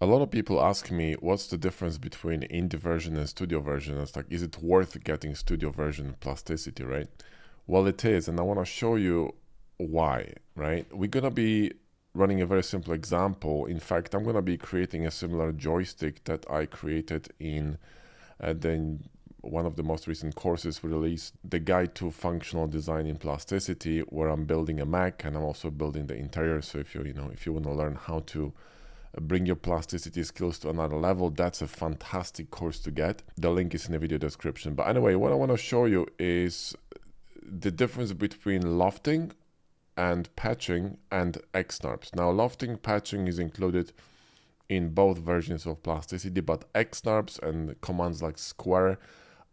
A lot of people ask me what's the difference between indie version and studio version. It's like, is it worth getting studio version plasticity, right? Well, it is, and I want to show you why, right? We're gonna be running a very simple example. In fact, I'm gonna be creating a similar joystick that I created in one of the most recent courses we released, the Guide to Functional Design in Plasticity, where I'm building a Mac and I'm also building the interior. So if you want to learn how to bring your plasticity skills to another level, that's a fantastic course to get. The link is in the video description. But anyway, what I want to show you is the difference between lofting and patching and XNURBS. Now, lofting patching is included in both versions of plasticity, but XNURBS and commands like square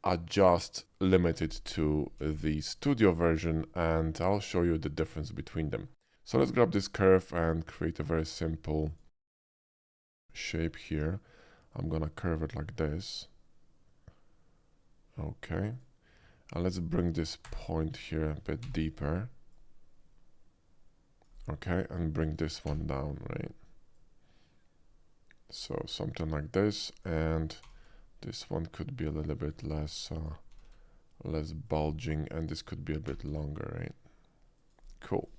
are just limited to the studio version, and I'll show you the difference between them. So let's grab this curve and create a very simple shape here. I'm gonna curve it like this. Okay, and let's bring this point here a bit deeper. Okay, and bring this one down, right? So something like this, and this one could be a little bit less bulging, and this could be a bit longer, right? Cool.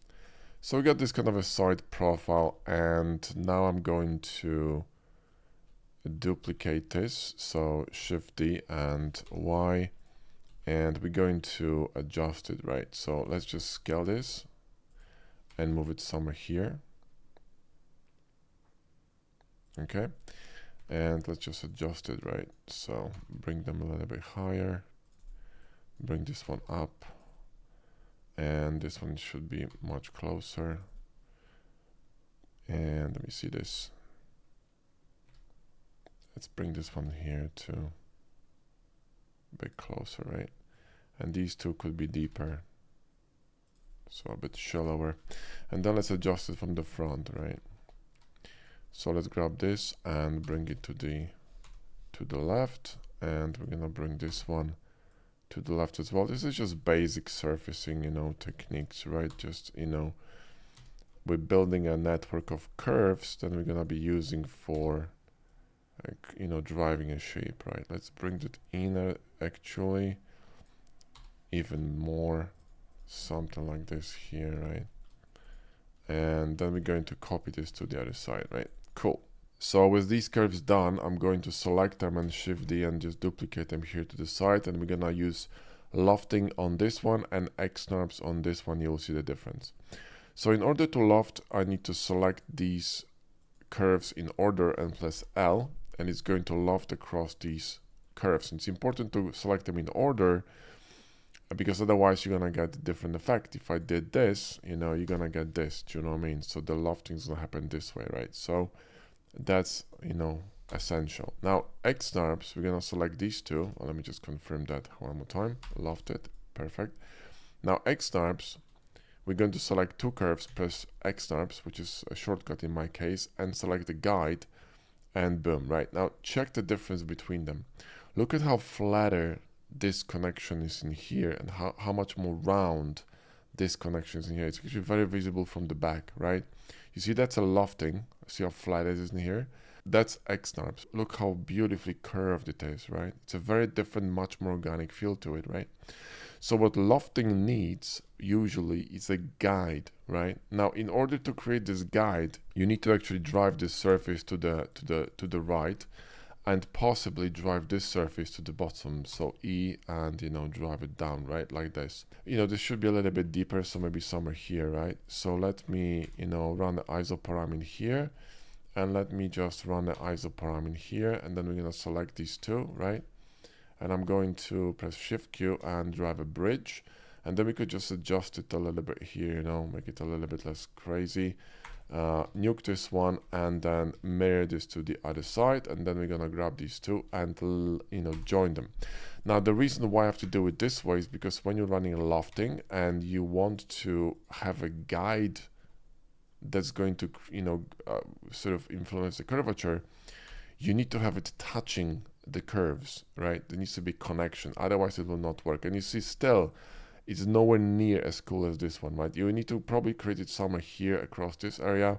So we got this kind of a side profile, and now I'm going to duplicate this. So Shift D and Y, and we're going to adjust it, right? So let's just scale this and move it somewhere here. Okay, and let's just adjust it, right? So bring them a little bit higher, bring this one up, and this one should be much closer. And let me see this. Let's bring this one here to a bit closer, right? And these two could be deeper, so a bit shallower. And then let's adjust it from the front, right? So let's grab this and bring it to the left, and we're gonna bring this one to the left as well. This is just basic surfacing, techniques, right? Just, we're building a network of curves that we're gonna be using for, driving a shape, right? Let's bring it in actually even more, something like this here, right? And then we're going to copy this to the other side, right? Cool. So with these curves done, I'm going to select them and Shift D and just duplicate them here to the side, and we're gonna use lofting on this one and XNURBS on this one. You'll see the difference. So in order to loft, I need to select these curves in order and press L, and it's going to loft across these curves. And it's important to select them in order, because otherwise you're gonna get a different effect. If I did this, you're gonna get this. Do you know what I mean? So the lofting is gonna happen this way, right? So that's, essential. Now XNURBS, we're gonna select these two. Well, let me just confirm that one more time. Lofted, perfect. Now XNURBS, we're going to select two curves, press XNURBS, which is a shortcut in my case, and select the guide, and boom, right? Now check the difference between them. Look at how flatter this connection is in here, and how much more round this connection is in here. It's actually very visible from the back, right? You see that's a lofting. See how flat it is in here? That's XNURBS. Look how beautifully curved it is, right? It's a very different, much more organic feel to it, right? So what lofting needs usually is a guide, right? Now, in order to create this guide, you need to actually drive this surface to the right, and possibly drive this surface to the bottom. So E, and drive it down, right, like this. This should be a little bit deeper, so maybe somewhere here, right? So let me run the isoparam in here, and let me just run the isoparam in here, and then we're going to select these two, right? And I'm going to press Shift Q and drive a bridge, and then we could just adjust it a little bit here, make it a little bit less crazy. Nuke this one, and then mirror this to the other side, and then we're gonna grab these two and join them. Now the reason why I have to do it this way is because when you're running a lofting and you want to have a guide that's going to sort of influence the curvature, you need to have it touching the curves, right? There needs to be connection, otherwise it will not work. And you see, still it's nowhere near as cool as this one, right? You need to probably create it somewhere here across this area.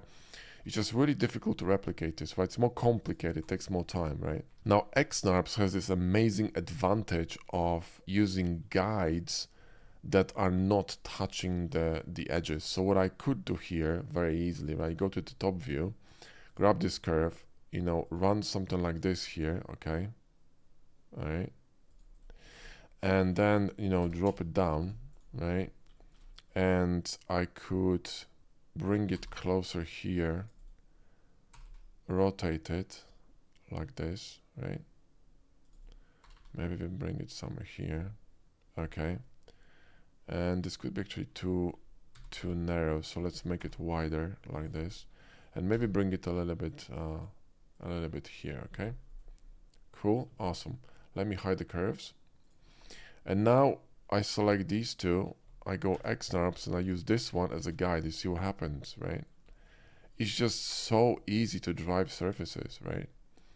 It's just really difficult to replicate this, right? It's more complicated, it takes more time, right? Now, XNURBS has this amazing advantage of using guides that are not touching the edges. So what I could do here very easily, right? Go to the top view, grab this curve, you know, run something like this here, okay? All right. And then, you know, drop it down, right? And I could bring it closer here, rotate it like this, right? Maybe we bring it somewhere here, okay? And this could be actually too narrow, so let's make it wider like this, and maybe bring it a little bit here, okay? Cool, awesome. Let me hide the curves. And now I select these two, I go XNURBS, and I use this one as a guide. You see what happens, right? It's just so easy to drive surfaces, right?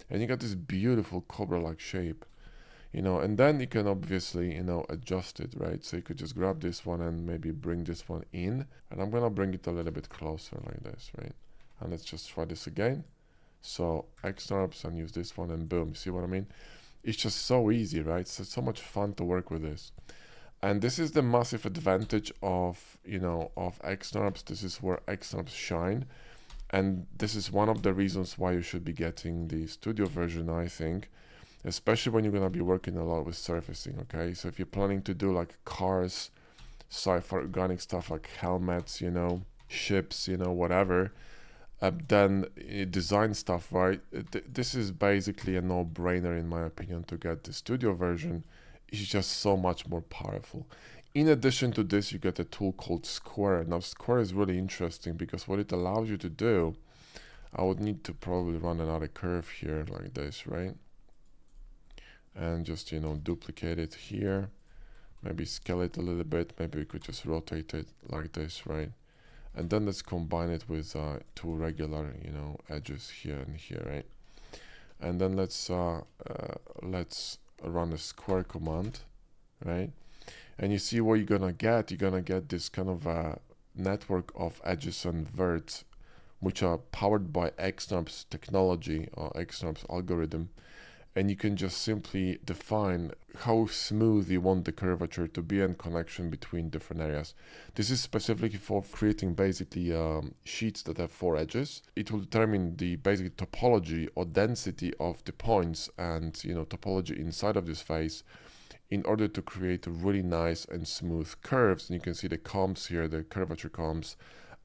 And you got this beautiful cobra-like shape, you know, and then you can obviously, you know, adjust it, right? So you could just grab this one and maybe bring this one in, and I'm gonna bring it a little bit closer like this, right? And let's just try this again. So XNURBS and use this one, and boom, see what I mean? It's just so easy, right? So it's so much fun to work with this. And this is the massive advantage of, you know, of XNURBS. This is where XNURBS shine. And this is one of the reasons why you should be getting the studio version, I think, especially when you're going to be working a lot with surfacing, okay? So if you're planning to do like cars, sci-fi organic stuff like helmets, you know, ships, you know, whatever, then design stuff, right? This is basically a no-brainer in my opinion to get the studio version. It's just so much more powerful. In addition to this, you get a tool called Square. Now Square is really interesting because what it allows you to do, I would need to probably run another curve here like this, right? And just, you know, duplicate it here, maybe scale it a little bit, maybe we could just rotate it like this, right? And then let's combine it with two regular, you know, edges here and here, right? And then let's run a square command, right? And you see what you're gonna get. You're gonna get this kind of a network of edges and verts, which are powered by XNURBS technology or XNURBS algorithm. And you can just simply define how smooth you want the curvature to be and connection between different areas. This is specifically for creating basically sheets that have 4 edges. It will determine the basic topology or density of the points and, you know, topology inside of this face in order to create really nice and smooth curves. And you can see the comps here, the curvature comps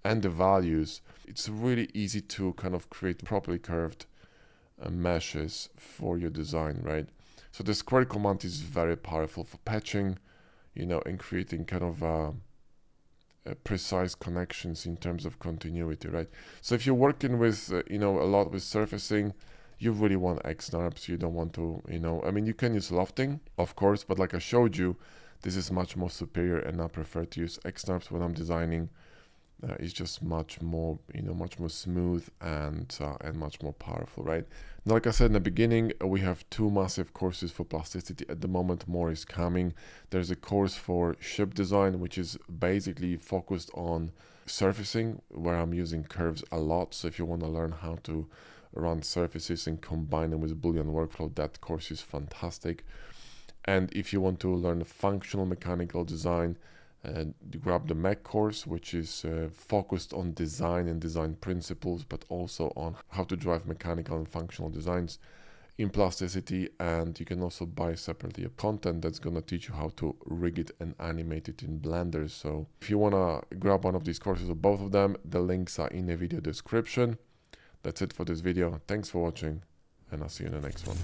and the values. It's really easy to kind of create properly curved meshes for your design, right? So the square command is very powerful for patching, you know, and creating kind of precise connections in terms of continuity, right? So if you're working with, you know, a lot with surfacing, you really want XNURBS. You don't want to, you know, I mean, you can use Lofting, of course, but like I showed you, this is much more superior, and I prefer to use XNURBS when I'm designing. It's just much more, you know, much more smooth and much more powerful, right? Now, like I said in the beginning, we have 2 massive courses for Plasticity. At the moment, more is coming. There's a course for ship design, which is basically focused on surfacing, where I'm using curves a lot. So if you want to learn how to run surfaces and combine them with Boolean workflow, that course is fantastic. And if you want to learn functional mechanical design, grab the mech course, which is focused on design and design principles, but also on how to drive mechanical and functional designs in Plasticity. And you can also buy separately a content that's going to teach you how to rig it and animate it in Blender. So if you want to grab one of these courses or both of them, the links are in the video description. That's it for this video. Thanks for watching, and I'll see you in the next one.